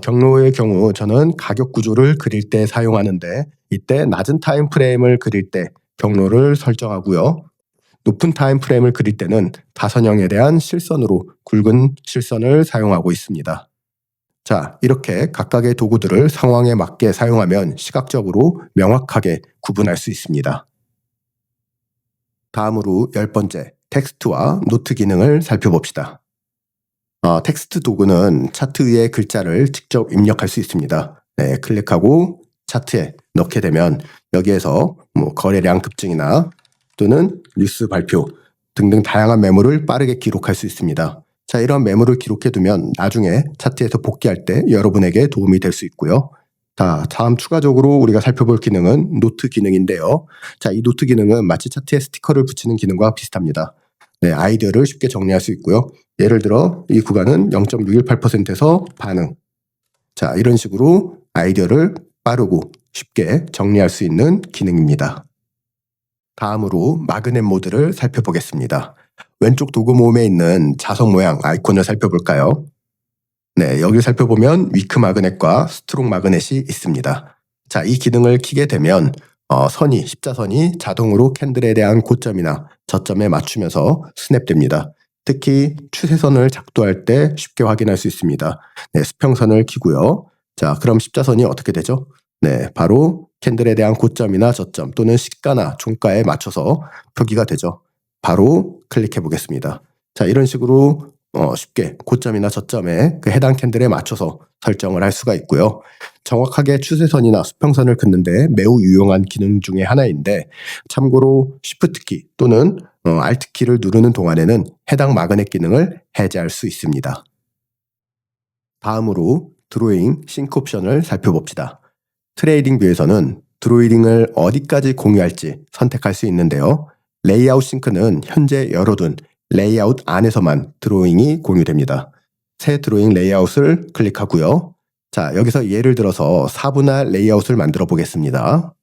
경로의 경우 저는 가격 구조를 그릴 때 사용하는데 이때 낮은 타임 프레임을 그릴 때 경로를 설정하고요. 높은 타임 프레임을 그릴 때는 다선형에 대한 실선으로 굵은 실선을 사용하고 있습니다. 자, 이렇게 각각의 도구들을 상황에 맞게 사용하면 시각적으로 명확하게 구분할 수 있습니다. 다음으로 10번째, 텍스트와 노트 기능을 살펴봅시다. 텍스트 도구는 차트 위에 글자를 직접 입력할 수 있습니다. 네, 클릭하고 차트에 넣게 되면 여기에서 거래량 급증이나 또는 뉴스 발표 등등 다양한 메모를 빠르게 기록할 수 있습니다. 자, 이런 메모를 기록해두면 나중에 차트에서 복귀할 때 여러분에게 도움이 될 수 있고요. 자, 다음 추가적으로 우리가 살펴볼 기능은 노트 기능인데요. 자, 이 노트 기능은 마치 차트에 스티커를 붙이는 기능과 비슷합니다. 네, 아이디어를 쉽게 정리할 수 있고요. 예를 들어 이 구간은 0.618%에서 반응. 자, 이런 식으로 아이디어를 빠르고 쉽게 정리할 수 있는 기능입니다. 다음으로 마그넷 모드를 살펴보겠습니다. 왼쪽 도구 모음에 있는 자석 모양 아이콘을 살펴볼까요? 네, 여기 살펴보면 위크 마그넷과 스트롱 마그넷이 있습니다. 자, 이 기능을 켜게 되면 십자선이 자동으로 캔들에 대한 고점이나 저점에 맞추면서 스냅됩니다. 특히 추세선을 작도할 때 쉽게 확인할 수 있습니다. 네, 수평선을 켜고요. 자, 그럼 십자선이 어떻게 되죠? 네, 바로 캔들에 대한 고점이나 저점 또는 시가나 종가에 맞춰서 표기가 되죠. 바로 클릭해 보겠습니다. 자, 이런 식으로 쉽게 고점이나 저점에 그 해당 캔들에 맞춰서 설정을 할 수가 있고요. 정확하게 추세선이나 수평선을 긋는데 매우 유용한 기능 중에 하나인데 참고로 Shift 키 또는 Alt 키를 누르는 동안에는 해당 마그넷 기능을 해제할 수 있습니다. 다음으로 드로잉 싱크 옵션을 살펴봅시다. 트레이딩 뷰에서는 드로잉을 어디까지 공유할지 선택할 수 있는데요. 레이아웃 싱크는 현재 열어둔 레이아웃 안에서만 드로잉이 공유됩니다. 새 드로잉 레이아웃을 클릭하고요. 자, 여기서 예를 들어서 4분할 레이아웃을 만들어 보겠습니다.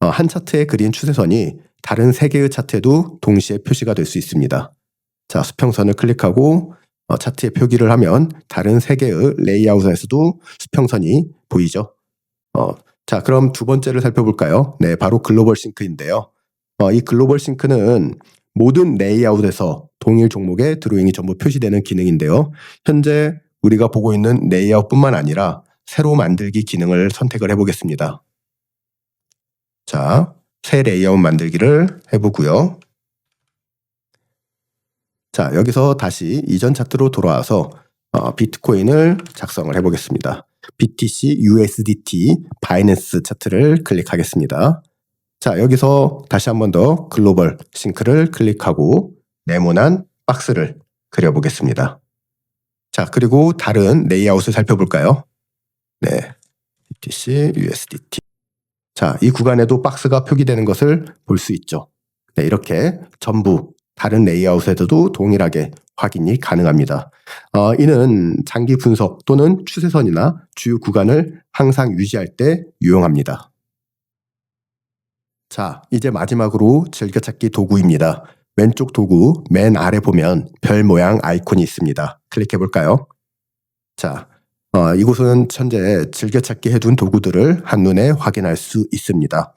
한 차트에 그린 추세선이 다른 3개의 차트에도 동시에 표시가 될 수 있습니다. 자, 수평선을 클릭하고 차트에 표기를 하면 다른 세 개의 레이아웃에서도 수평선이 보이죠. 자, 그럼 두 번째를 살펴볼까요? 네, 바로 글로벌 싱크인데요. 이 글로벌 싱크는 모든 레이아웃에서 동일 종목의 드로잉이 전부 표시되는 기능인데요. 현재 우리가 보고 있는 레이아웃뿐만 아니라 새로 만들기 기능을 선택을 해보겠습니다. 자, 새 레이아웃 만들기를 해보고요. 자, 여기서 다시 이전 차트로 돌아와서 비트코인을 작성을 해보겠습니다. BTC, USDT, 바이낸스 차트를 클릭하겠습니다. 자, 여기서 다시 한 번 더 글로벌 싱크를 클릭하고 네모난 박스를 그려보겠습니다. 자, 그리고 다른 레이아웃을 살펴볼까요? 네, BTC, USDT. 자, 이 구간에도 박스가 표기되는 것을 볼 수 있죠. 네, 이렇게 전부 다른 레이아웃에서도 동일하게 확인이 가능합니다. 이는 장기 분석 또는 추세선이나 주요 구간을 항상 유지할 때 유용합니다. 자, 이제 마지막으로 즐겨찾기 도구입니다. 왼쪽 도구 맨 아래 보면 별 모양 아이콘이 있습니다. 클릭해 볼까요? 자, 이곳은 현재 즐겨찾기 해둔 도구들을 한눈에 확인할 수 있습니다.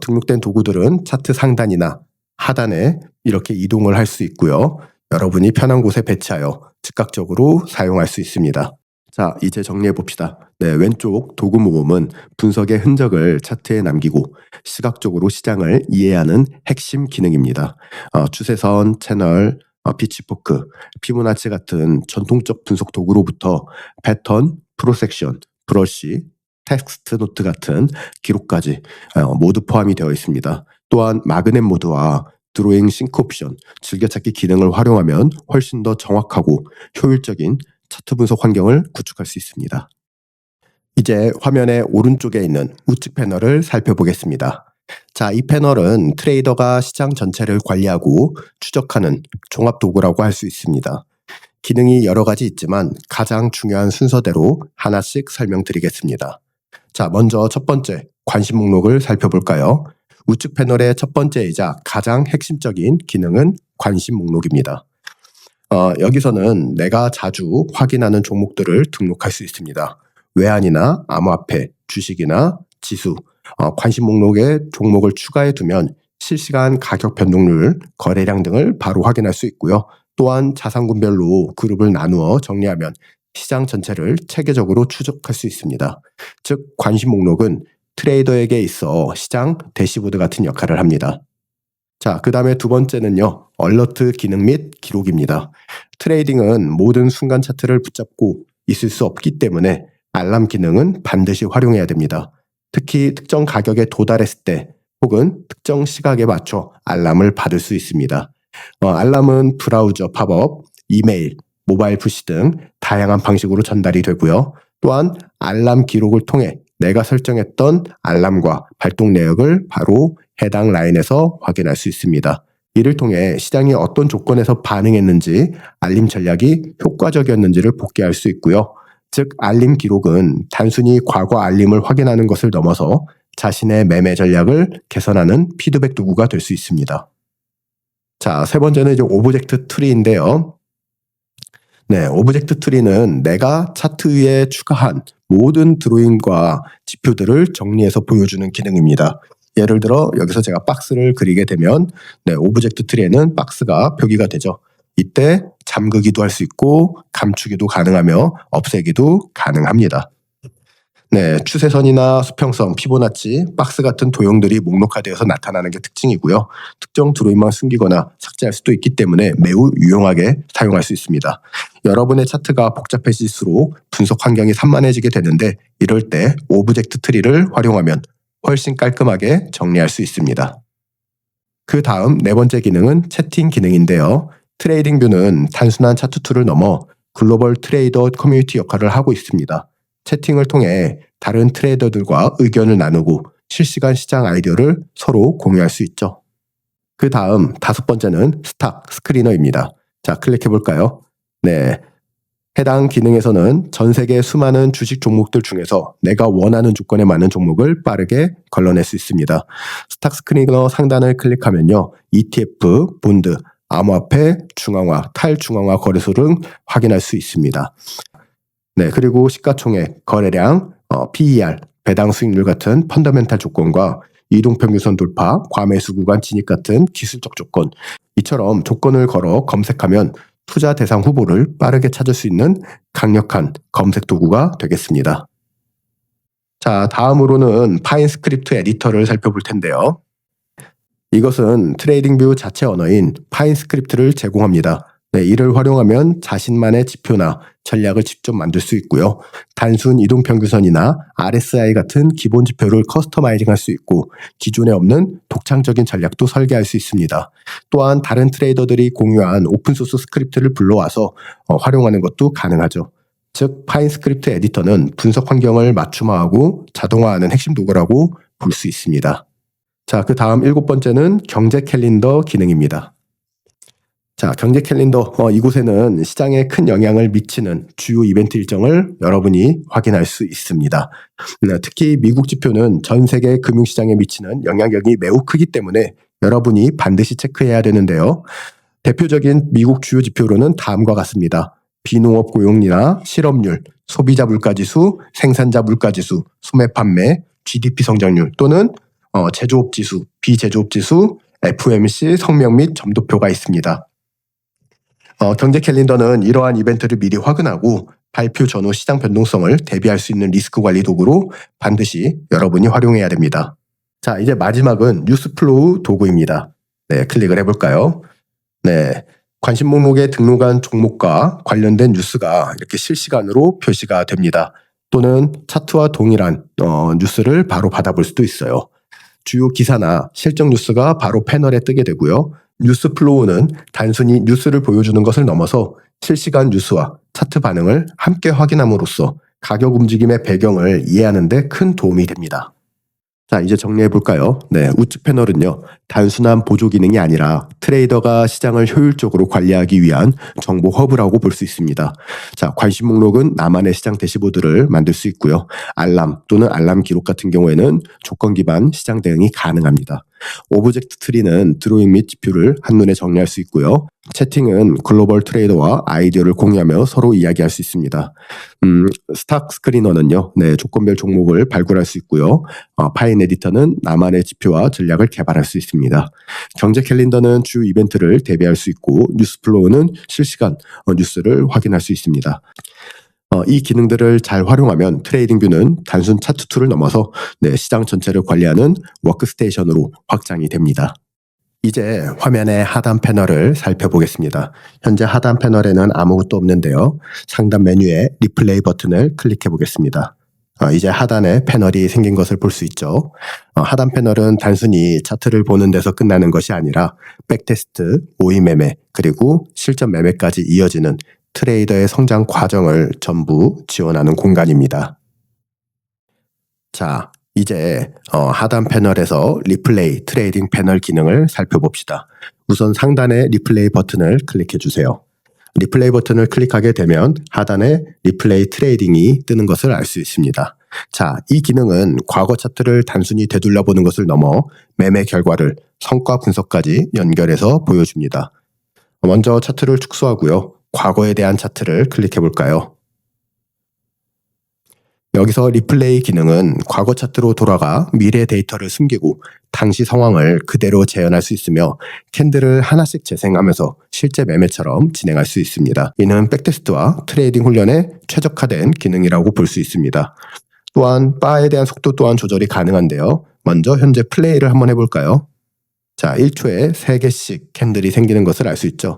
등록된 도구들은 차트 상단이나 하단에 이렇게 이동을 할 수 있고요. 여러분이 편한 곳에 배치하여 즉각적으로 사용할 수 있습니다. 자, 이제 정리해 봅시다. 네, 왼쪽 도구 모음은 분석의 흔적을 차트에 남기고 시각적으로 시장을 이해하는 핵심 기능입니다. 추세선, 채널, 피치포크, 피보나치 같은 전통적 분석 도구로부터 패턴, 프로섹션, 브러쉬, 텍스트 노트 같은 기록까지 모두 포함이 되어 있습니다. 또한 마그넷 모드와 드로잉 싱크 옵션, 즐겨찾기 기능을 활용하면 훨씬 더 정확하고 효율적인 차트 분석 환경을 구축할 수 있습니다. 이제 화면의 오른쪽에 있는 우측 패널을 살펴보겠습니다. 자, 이 패널은 트레이더가 시장 전체를 관리하고 추적하는 종합 도구라고 할 수 있습니다. 기능이 여러 가지 있지만 가장 중요한 순서대로 하나씩 설명드리겠습니다. 자, 먼저 첫 번째 관심 목록을 살펴볼까요? 우측 패널의 첫 번째이자 가장 핵심적인 기능은 관심 목록입니다. 여기서는 내가 자주 확인하는 종목들을 등록할 수 있습니다. 외환이나 암호화폐, 주식이나 지수, 관심 목록에 종목을 추가해 두면 실시간 가격 변동률, 거래량 등을 바로 확인할 수 있고요. 또한 자산군별로 그룹을 나누어 정리하면 시장 전체를 체계적으로 추적할 수 있습니다. 즉, 관심 목록은 트레이더에게 있어 시장 대시보드 같은 역할을 합니다. 자, 그 다음에 두 번째는요, 얼러트 기능 및 기록입니다. 트레이딩은 모든 순간 차트를 붙잡고 있을 수 없기 때문에 알람 기능은 반드시 활용해야 됩니다. 특히 특정 가격에 도달했을 때 혹은 특정 시각에 맞춰 알람을 받을 수 있습니다. 알람은 브라우저 팝업, 이메일, 모바일 푸시 등 다양한 방식으로 전달이 되고요. 또한 알람 기록을 통해 내가 설정했던 알람과 발동 내역을 바로 해당 라인에서 확인할 수 있습니다. 이를 통해 시장이 어떤 조건에서 반응했는지, 알림 전략이 효과적이었는지를 복귀할 수 있고요. 즉, 알림 기록은 단순히 과거 알림을 확인하는 것을 넘어서 자신의 매매 전략을 개선하는 피드백 도구가 될 수 있습니다. 자, 세 번째는 이제 오브젝트 트리인데요. 네, 오브젝트 트리는 내가 차트 위에 추가한 모든 드로잉과 지표들을 정리해서 보여주는 기능입니다. 예를 들어 여기서 제가 박스를 그리게 되면 오브젝트 트리에는 박스가 표기가 되죠. 이때 잠그기도 할 수 있고 감추기도 가능하며 없애기도 가능합니다. 네, 추세선이나 수평선, 피보나치, 박스 같은 도형들이 목록화되어서 나타나는 게 특징이고요. 특정 드로잉만 숨기거나 삭제할 수도 있기 때문에 매우 유용하게 사용할 수 있습니다. 여러분의 차트가 복잡해질수록 분석 환경이 산만해지게 되는데 이럴 때 오브젝트 트리를 활용하면 훨씬 깔끔하게 정리할 수 있습니다. 그 다음 네 번째 기능은 채팅 기능인데요. 트레이딩 뷰는 단순한 차트 툴을 넘어 글로벌 트레이더 커뮤니티 역할을 하고 있습니다. 채팅을 통해 다른 트레이더들과 의견을 나누고 실시간 시장 아이디어를 서로 공유할 수 있죠. 그 다음 다섯 번째는 스탁 스크리너입니다. 자, 클릭해 볼까요? 네. 해당 기능에서는 전 세계 수많은 주식 종목들 중에서 내가 원하는 조건에 맞는 종목을 빠르게 걸러낼 수 있습니다. 스탁 스크리너 상단을 클릭하면요. ETF, 본드, 암호화폐 중앙화, 탈중앙화 거래소 등 확인할 수 있습니다. 네, 그리고 시가총액, 거래량, PER, 배당 수익률 같은 펀더멘탈 조건과 이동평균선 돌파, 과매수 구간 진입 같은 기술적 조건, 이처럼 조건을 걸어 검색하면 투자 대상 후보를 빠르게 찾을 수 있는 강력한 검색 도구가 되겠습니다. 자, 다음으로는 파인스크립트 에디터를 살펴볼 텐데요. 이것은 트레이딩뷰 자체 언어인 파인스크립트를 제공합니다. 네, 이를 활용하면 자신만의 지표나 전략을 직접 만들 수 있고요. 단순 이동평균선이나 RSI 같은 기본 지표를 커스터마이징할 수 있고 기존에 없는 독창적인 전략도 설계할 수 있습니다. 또한 다른 트레이더들이 공유한 오픈소스 스크립트를 불러와서 활용하는 것도 가능하죠. 즉 파인스크립트 에디터는 분석 환경을 맞춤화하고 자동화하는 핵심 도구라고 볼 수 있습니다. 자, 그 다음 7번째는 경제 캘린더 기능입니다. 자, 경제 캘린더, 이곳에는 시장에 큰 영향을 미치는 주요 이벤트 일정을 여러분이 확인할 수 있습니다. 특히 미국 지표는 전 세계 금융시장에 미치는 영향력이 매우 크기 때문에 여러분이 반드시 체크해야 되는데요. 대표적인 미국 주요 지표로는 다음과 같습니다. 비농업 고용이나 실업률, 소비자 물가지수, 생산자 물가지수, 소매 판매, GDP 성장률 또는 제조업 지수, 비제조업 지수, FOMC 성명 및 점도표가 있습니다. 경제 캘린더는 이러한 이벤트를 미리 확인하고 발표 전후 시장 변동성을 대비할 수 있는 리스크 관리 도구로 반드시 여러분이 활용해야 됩니다. 자, 이제 마지막은 뉴스 플로우 도구입니다. 네, 클릭을 해볼까요? 네, 관심 목록에 등록한 종목과 관련된 뉴스가 이렇게 실시간으로 표시가 됩니다. 또는 차트와 동일한 뉴스를 바로 받아볼 수도 있어요. 주요 기사나 실적 뉴스가 바로 패널에 뜨게 되고요. 뉴스 플로우는 단순히 뉴스를 보여주는 것을 넘어서 실시간 뉴스와 차트 반응을 함께 확인함으로써 가격 움직임의 배경을 이해하는 데 큰 도움이 됩니다. 자, 이제 정리해 볼까요? 네, 우측 패널은요, 단순한 보조 기능이 아니라 트레이더가 시장을 효율적으로 관리하기 위한 정보 허브라고 볼 수 있습니다. 자, 관심 목록은 나만의 시장 대시보드를 만들 수 있고요. 알람 또는 알람 기록 같은 경우에는 조건 기반 시장 대응이 가능합니다. 오브젝트 트리는 드로잉 및 지표를 한눈에 정리할 수 있고요. 채팅은 글로벌 트레이더와 아이디어를 공유하며 서로 이야기할 수 있습니다. 스탁 스크리너는요, 네, 조건별 종목을 발굴할 수 있고요. 파인 에디터는 나만의 지표와 전략을 개발할 수 있습니다. 경제 캘린더는 주요 이벤트를 대비할 수 있고 뉴스 플로우는 실시간 뉴스를 확인할 수 있습니다. 이 기능들을 잘 활용하면 트레이딩뷰는 단순 차트 툴을 넘어서 시장 전체를 관리하는 워크스테이션으로 확장이 됩니다. 이제 화면의 하단 패널을 살펴보겠습니다. 현재 하단 패널에는 아무것도 없는데요. 상단 메뉴에 리플레이 버튼을 클릭해 보겠습니다. 이제 하단에 패널이 생긴 것을 볼 수 있죠. 하단 패널은 단순히 차트를 보는 데서 끝나는 것이 아니라 백테스트, 모의 매매, 그리고 실전 매매까지 이어지는 트레이더의 성장 과정을 전부 지원하는 공간입니다. 자, 이제 하단 패널에서 리플레이 트레이딩 패널 기능을 살펴봅시다. 우선 상단의 리플레이 버튼을 클릭해 주세요. 리플레이 버튼을 클릭하게 되면 하단에 리플레이 트레이딩이 뜨는 것을 알 수 있습니다. 자, 이 기능은 과거 차트를 단순히 되돌려 보는 것을 넘어 매매 결과를 성과 분석까지 연결해서 보여줍니다. 먼저 차트를 축소하고요. 과거에 대한 차트를 클릭해 볼까요? 여기서 리플레이 기능은 과거 차트로 돌아가 미래 데이터를 숨기고 당시 상황을 그대로 재현할 수 있으며 캔들을 하나씩 재생하면서 실제 매매처럼 진행할 수 있습니다. 이는 백테스트와 트레이딩 훈련에 최적화된 기능이라고 볼 수 있습니다. 또한 바에 대한 속도 또한 조절이 가능한데요. 먼저 현재 플레이를 한번 해볼까요? 자, 1초에 3개씩 캔들이 생기는 것을 알 수 있죠.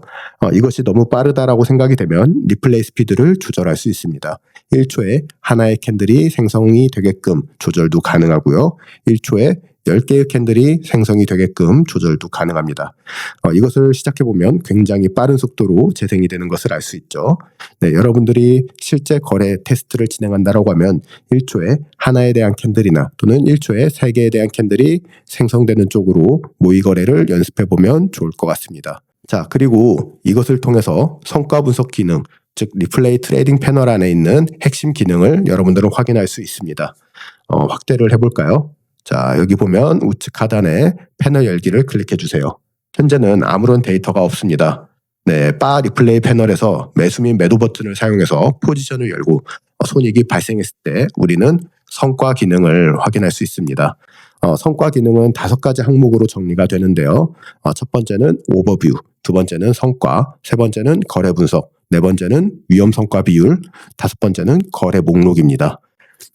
이것이 너무 빠르다라고 생각이 되면 리플레이 스피드를 조절할 수 있습니다. 1초에 하나의 캔들이 생성이 되게끔 조절도 가능하고요. 1초에 10개의 캔들이 생성이 되게끔 조절도 가능합니다. 이것을 시작해보면 굉장히 빠른 속도로 재생이 되는 것을 알 수 있죠. 네, 여러분들이 실제 거래 테스트를 진행한다고 하면 1초에 하나에 대한 캔들이나 또는 1초에 3개에 대한 캔들이 생성되는 쪽으로 모의 거래를 연습해보면 좋을 것 같습니다. 자, 그리고 이것을 통해서 성과 분석 기능, 즉 리플레이 트레이딩 패널 안에 있는 핵심 기능을 여러분들은 확인할 수 있습니다. 확대를 해볼까요? 자, 여기 보면 우측 하단에 패널 열기를 클릭해 주세요. 현재는 아무런 데이터가 없습니다. 네, 바 리플레이 패널에서 매수 및 매도 버튼을 사용해서 포지션을 열고 손익이 발생했을 때 우리는 성과 기능을 확인할 수 있습니다. 성과 기능은 5가지 항목으로 정리가 되는데요. 첫 번째는 오버뷰, 두 번째는 성과, 세 번째는 거래 분석, 네 번째는 위험 성과 비율, 다섯 번째는 거래 목록입니다.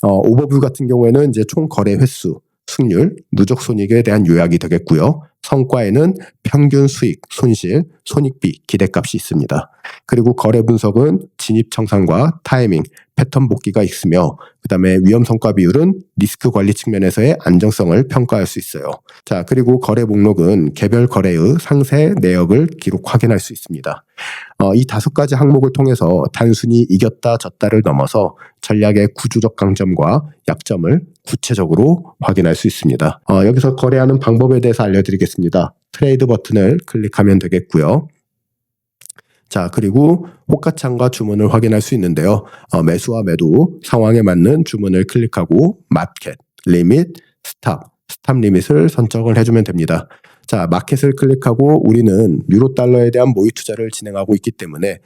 오버뷰 같은 경우에는 이제 총 거래 횟수, 승률, 누적 손익에 대한 요약이 되겠고요. 성과에는 평균 수익, 손실, 손익비, 기대값이 있습니다. 그리고 거래 분석은 진입 청산과 타이밍, 패턴 복귀가 있으며 그다음에 위험 성과 비율은 리스크 관리 측면에서의 안정성을 평가할 수 있어요. 자, 그리고 거래 목록은 개별 거래의 상세 내역을 기록 확인할 수 있습니다. 이 5가지 항목을 통해서 단순히 이겼다 졌다를 넘어서 전략의 구조적 강점과 약점을 구체적으로 확인할 수 있습니다. 여기서 거래하는 방법에 대해서 알려드리겠습니다. 트레이드 버튼을 클릭하면 되겠고요. 자, 그리고 호가창과 주문을 확인할 수 있는데요. 매수와 매도 상황에 맞는 주문을 클릭하고 마켓, 리밋, 스탑 리밋을 선정을 해주면 됩니다. 자, 마켓을 클릭하고 우리는 유로 달러에 대한 모의 투자를 진행하고 있기 때문에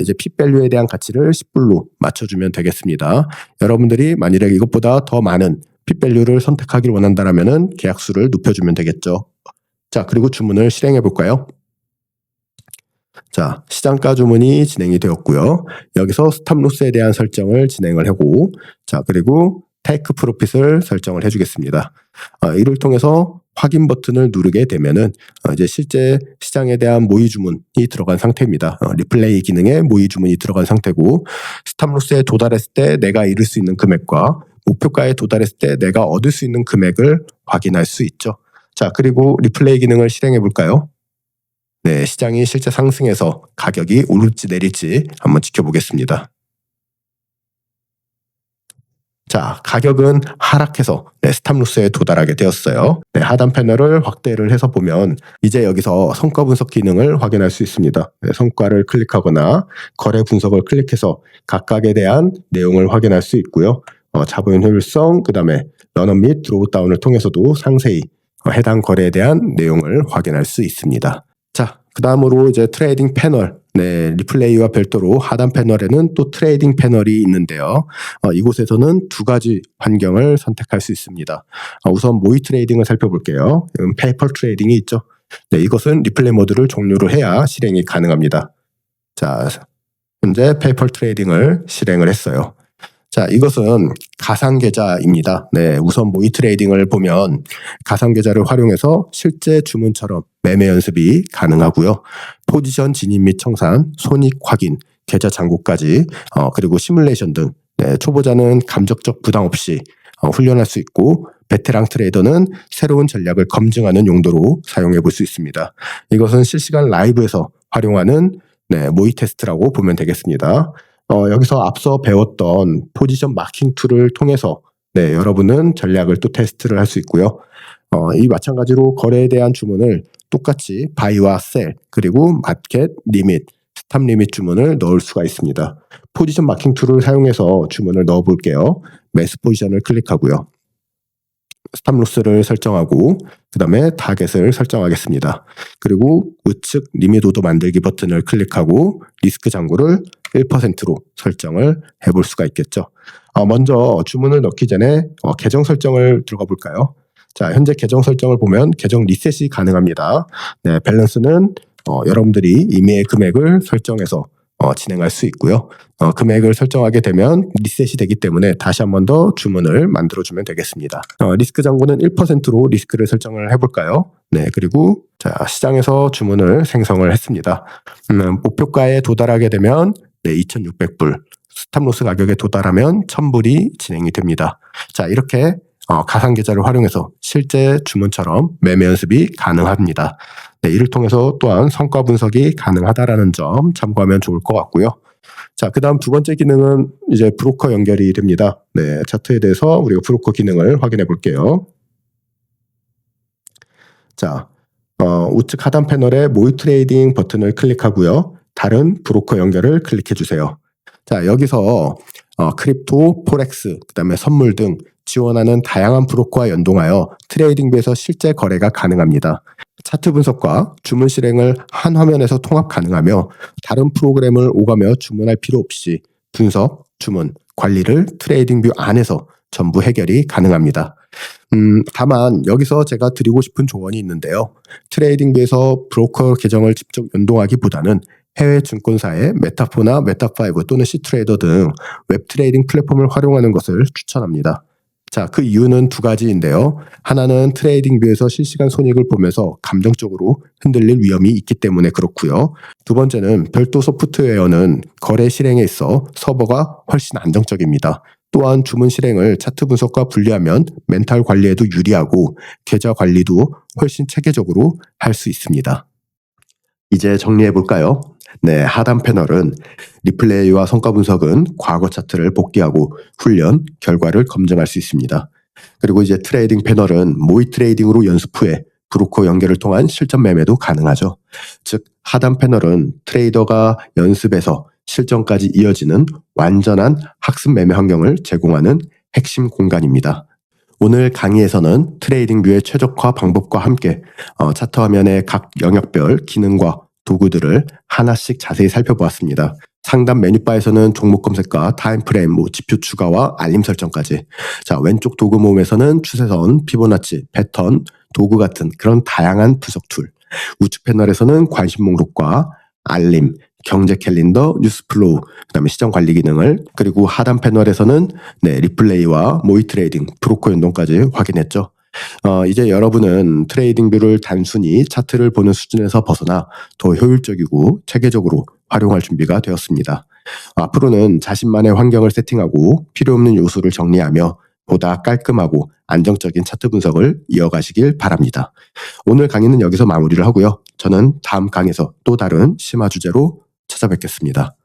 이제 핏밸류에 대한 가치를 10불로 맞춰주면 되겠습니다. 여러분들이 만일에 이것보다 더 많은 핏밸류를 선택하길 원한다면은 계약수를 높여주면 되겠죠. 자, 그리고 주문을 실행해 볼까요? 자, 시장가 주문이 진행이 되었고요. 여기서 스탑로스에 대한 설정을 진행을 하고, 자, 그리고 테이크 프로핏을 설정을 해주겠습니다. 이를 통해서 확인 버튼을 누르게 되면은 이제 실제 시장에 대한 모의 주문이 들어간 상태입니다. 리플레이 기능에 모의 주문이 들어간 상태고, 스탑로스에 도달했을 때 내가 잃을 수 있는 금액과 목표가에 도달했을 때 내가 얻을 수 있는 금액을 확인할 수 있죠. 자, 그리고 리플레이 기능을 실행해 볼까요? 네, 시장이 실제 상승해서 가격이 오를지 내릴지 한번 지켜보겠습니다. 자, 가격은 하락해서 스탑로스에 도달하게 되었어요. 네, 하단 패널을 확대를 해서 보면 이제 여기서 성과 분석 기능을 확인할 수 있습니다. 네, 성과를 클릭하거나 거래 분석을 클릭해서 각각에 대한 내용을 확인할 수 있고요. 자본 효율성, 그 다음에 런업 및 드로우 다운을 통해서도 상세히 해당 거래에 대한 내용을 확인할 수 있습니다. 자, 그 다음으로 이제 트레이딩 패널, 네, 리플레이와 별도로 하단 패널에는 또 트레이딩 패널이 있는데요. 이곳에서는 2가지 환경을 선택할 수 있습니다. 우선 모의 트레이딩을 살펴볼게요. 페이퍼 트레이딩이 있죠. 네, 이것은 리플레이 모드를 종료를 해야 실행이 가능합니다. 자, 현재 페이퍼 트레이딩을 실행을 했어요. 자, 이것은 가상계좌입니다. 네, 우선 모의 트레이딩을 보면 가상계좌를 활용해서 실제 주문처럼 매매 연습이 가능하고요. 포지션 진입 및 청산, 손익 확인, 계좌 잔고까지 그리고 시뮬레이션 등 초보자는 감정적 부담 없이 훈련할 수 있고 베테랑 트레이더는 새로운 전략을 검증하는 용도로 사용해 볼 수 있습니다. 이것은 실시간 라이브에서 활용하는 모의 테스트라고 보면 되겠습니다. 여기서 앞서 배웠던 포지션 마킹 툴을 통해서 여러분은 전략을 또 테스트를 할 수 있고요. 이 마찬가지로 거래에 대한 주문을 똑같이 바이와 셀 그리고 마켓, 리밋, 스탑 리밋 주문을 넣을 수가 있습니다. 포지션 마킹 툴을 사용해서 주문을 넣어 볼게요. 매수 포지션을 클릭하고요. 스탑 로스를 설정하고 그 다음에 타겟을 설정하겠습니다. 그리고 우측 리밋 오더 만들기 버튼을 클릭하고 리스크 잔고를 1%로 설정을 해볼 수가 있겠죠. 먼저 주문을 넣기 전에 계정 설정을 들어가 볼까요? 자, 현재 계정 설정을 보면 계정 리셋이 가능합니다. 네, 밸런스는 여러분들이 임의의 금액을 설정해서 진행할 수 있고요. 금액을 설정하게 되면 리셋이 되기 때문에 다시 한 번 더 주문을 만들어주면 되겠습니다. 리스크 잔고는 1%로 리스크를 설정을 해볼까요? 네, 그리고 자, 시장에서 주문을 생성을 했습니다. 목표가에 도달하게 되면 2,600불, 스탑로스 가격에 도달하면 1,000불이 진행이 됩니다. 자, 이렇게 가상계좌를 활용해서 실제 주문처럼 매매 연습이 가능합니다. 네, 이를 통해서 또한 성과 분석이 가능하다라는 점 참고하면 좋을 것 같고요. 자, 그 다음 2번째 기능은 이제 브로커 연결이 됩니다. 네, 차트에 대해서 우리가 브로커 기능을 확인해 볼게요. 자, 우측 하단 패널에 모의 트레이딩 버튼을 클릭하고요. 다른 브로커 연결을 클릭해 주세요. 자, 여기서 크립토, 포렉스, 그 다음에 선물 등 지원하는 다양한 브로커와 연동하여 트레이딩뷰에서 실제 거래가 가능합니다. 차트 분석과 주문 실행을 한 화면에서 통합 가능하며 다른 프로그램을 오가며 주문할 필요 없이 분석, 주문, 관리를 트레이딩뷰 안에서 전부 해결이 가능합니다. 다만 여기서 제가 드리고 싶은 조언이 있는데요. 트레이딩뷰에서 브로커 계정을 직접 연동하기보다는 해외 증권사의 메타포나 메타5 또는 시트레이더 등 웹 트레이딩 플랫폼을 활용하는 것을 추천합니다. 자, 그 이유는 두 가지인데요. 하나는 트레이딩뷰에서 실시간 손익을 보면서 감정적으로 흔들릴 위험이 있기 때문에 그렇고요. 두 번째는 별도 소프트웨어는 거래 실행에 있어 서버가 훨씬 안정적입니다. 또한 주문 실행을 차트 분석과 분리하면 멘탈 관리에도 유리하고 계좌 관리도 훨씬 체계적으로 할 수 있습니다. 이제 정리해 볼까요? 네, 하단 패널은 리플레이와 성과 분석은 과거 차트를 복귀하고 훈련, 결과를 검증할 수 있습니다. 그리고 이제 트레이딩 패널은 모의 트레이딩으로 연습 후에 브로커 연결을 통한 실전 매매도 가능하죠. 즉, 하단 패널은 트레이더가 연습에서 실전까지 이어지는 완전한 학습 매매 환경을 제공하는 핵심 공간입니다. 오늘 강의에서는 트레이딩뷰의 최적화 방법과 함께 차트 화면의 각 영역별 기능과 도구들을 하나씩 자세히 살펴보았습니다. 상단 메뉴바에서는 종목 검색과 타임프레임, 지표 추가와 알림 설정까지. 자, 왼쪽 도구 모음에서는 추세선, 피보나치, 패턴, 도구 같은 그런 다양한 분석 툴. 우측 패널에서는 관심 목록과 알림, 경제 캘린더, 뉴스 플로우, 그다음에 시장 관리 기능을, 그리고 하단 패널에서는 리플레이와 모의 트레이딩, 브로커 연동까지 확인했죠. 이제 여러분은 트레이딩뷰를 단순히 차트를 보는 수준에서 벗어나 더 효율적이고 체계적으로 활용할 준비가 되었습니다. 앞으로는 자신만의 환경을 세팅하고 필요 없는 요소를 정리하며 보다 깔끔하고 안정적인 차트 분석을 이어가시길 바랍니다. 오늘 강의는 여기서 마무리를 하고요. 저는 다음 강의에서 또 다른 심화 주제로 찾아뵙겠습니다.